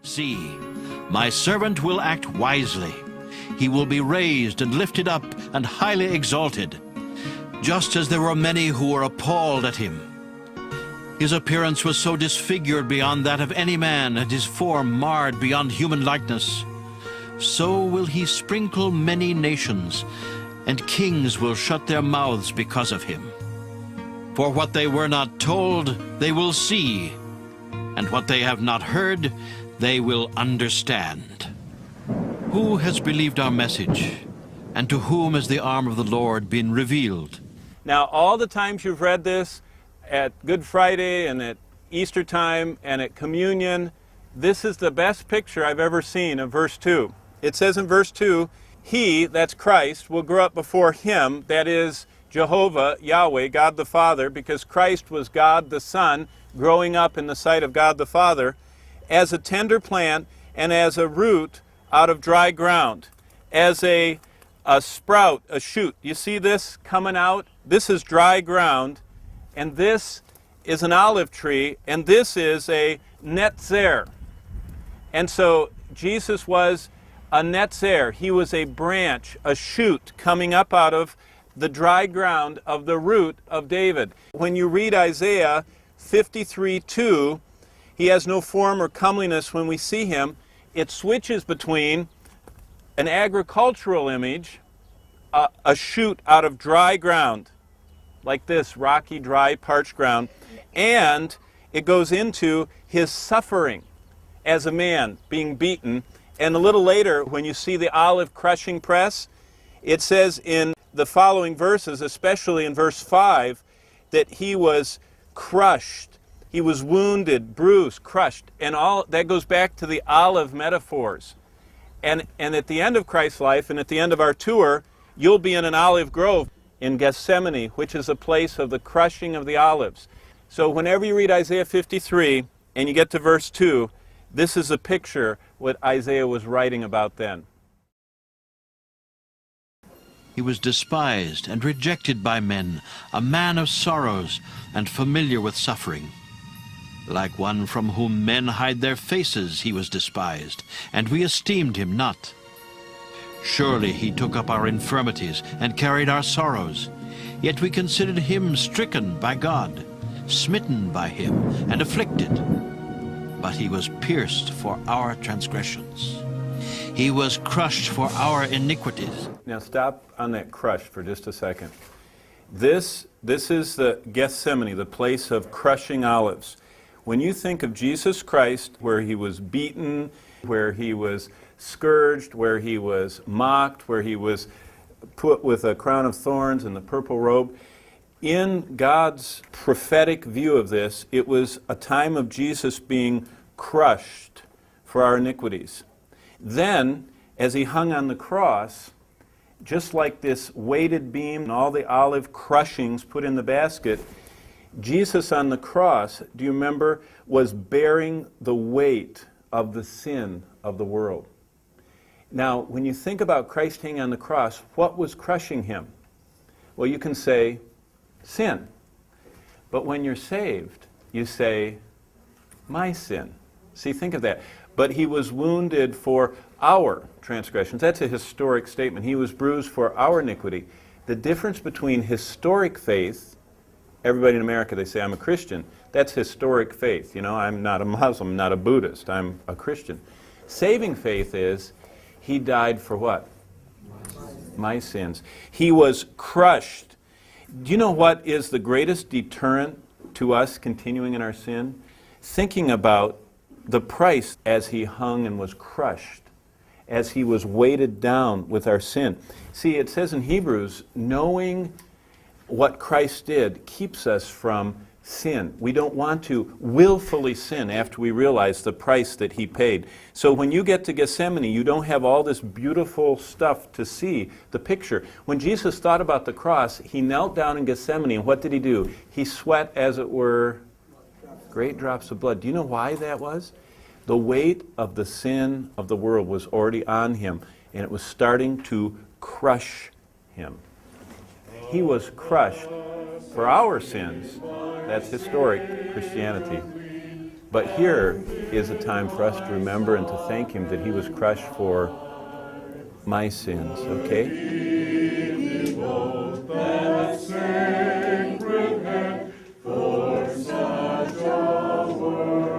See, my servant will act wisely. He will be raised and lifted up and highly exalted, just as there were many who were appalled at him. His appearance was so disfigured beyond that of any man, and his form marred beyond human likeness. So will he sprinkle many nations, and kings will shut their mouths because of him. For what they were not told, they will see, and what they have not heard, they will understand. Who has believed our message, and to whom has the arm of the Lord been revealed? Now, all the times you've read this, at Good Friday and at Easter time and at communion, this is the best picture I've ever seen of verse 2. It says in verse 2, he, that's Christ, will grow up before him, that is Jehovah, Yahweh, God the Father, because Christ was God the Son, growing up in the sight of God the Father, as a tender plant and as a root out of dry ground, as a sprout, a shoot. You see this coming out? This is dry ground, and this is an olive tree, and this is a netzer. And so Jesus was a netzer. He was a branch, a shoot coming up out of the dry ground of the root of David. When you read Isaiah 53:2, he has no form or comeliness when we see him. It switches between an agricultural image, a shoot out of dry ground, like this, rocky, dry, parched ground, and it goes into his suffering as a man, being beaten. And a little later, when you see the olive crushing press, it says in the following verses, especially in verse 5, that he was crushed, he was wounded, bruised, crushed, and all that goes back to the olive metaphors. And at the end of Christ's life and at the end of our tour, you'll be in an olive grove in Gethsemane, which is a place of the crushing of the olives. So whenever you read Isaiah 53 and you get to verse 2, this is a picture what Isaiah was writing about then. He was despised and rejected by men, a man of sorrows and familiar with suffering. Like one from whom men hide their faces, he was despised, and we esteemed him not. Surely he took up our infirmities and carried our sorrows. Yet we considered him stricken by God, smitten by him, and afflicted. But he was pierced for our transgressions. He was crushed for our iniquities. Now stop on that crush for just a second. This is the Gethsemane, the place of crushing olives. When you think of Jesus Christ, where he was beaten, where he was scourged, where he was mocked, where he was put with a crown of thorns and the purple robe, in God's prophetic view of this, it was a time of Jesus being crushed for our iniquities. Then, as he hung on the cross, just like this weighted beam and all the olive crushings put in the basket, Jesus on the cross, do you remember, was bearing the weight of the sin of the world. Now, when you think about Christ hanging on the cross, what was crushing him? Well, you can say sin. But when you're saved, you say, my sin. See, think of that. But he was wounded for our transgressions. That's a historic statement. He was bruised for our iniquity. The difference between historic faith, everybody in America, they say, I'm a Christian. That's historic faith. You know, I'm not a Muslim, I'm not a Buddhist, I'm a Christian. Saving faith is, he died for what? My sins. He was crushed. Do you know what is the greatest deterrent to us continuing in our sin? Thinking about the price as he hung and was crushed, as he was weighted down with our sin. See, it says in Hebrews, knowing what Christ did keeps us from sin. We don't want to willfully sin after we realize the price that he paid. So when you get to Gethsemane, you don't have all this beautiful stuff to see, the picture. When Jesus thought about the cross, he knelt down in Gethsemane, and what did he do? He sweat, as it were, great drops of blood. Do you know why that was? The weight of the sin of the world was already on him, and it was starting to crush him. He was crushed for our sins. That's historic Christianity. But here is a time for us to remember and to thank him that he was crushed for my sins, okay? For such a world.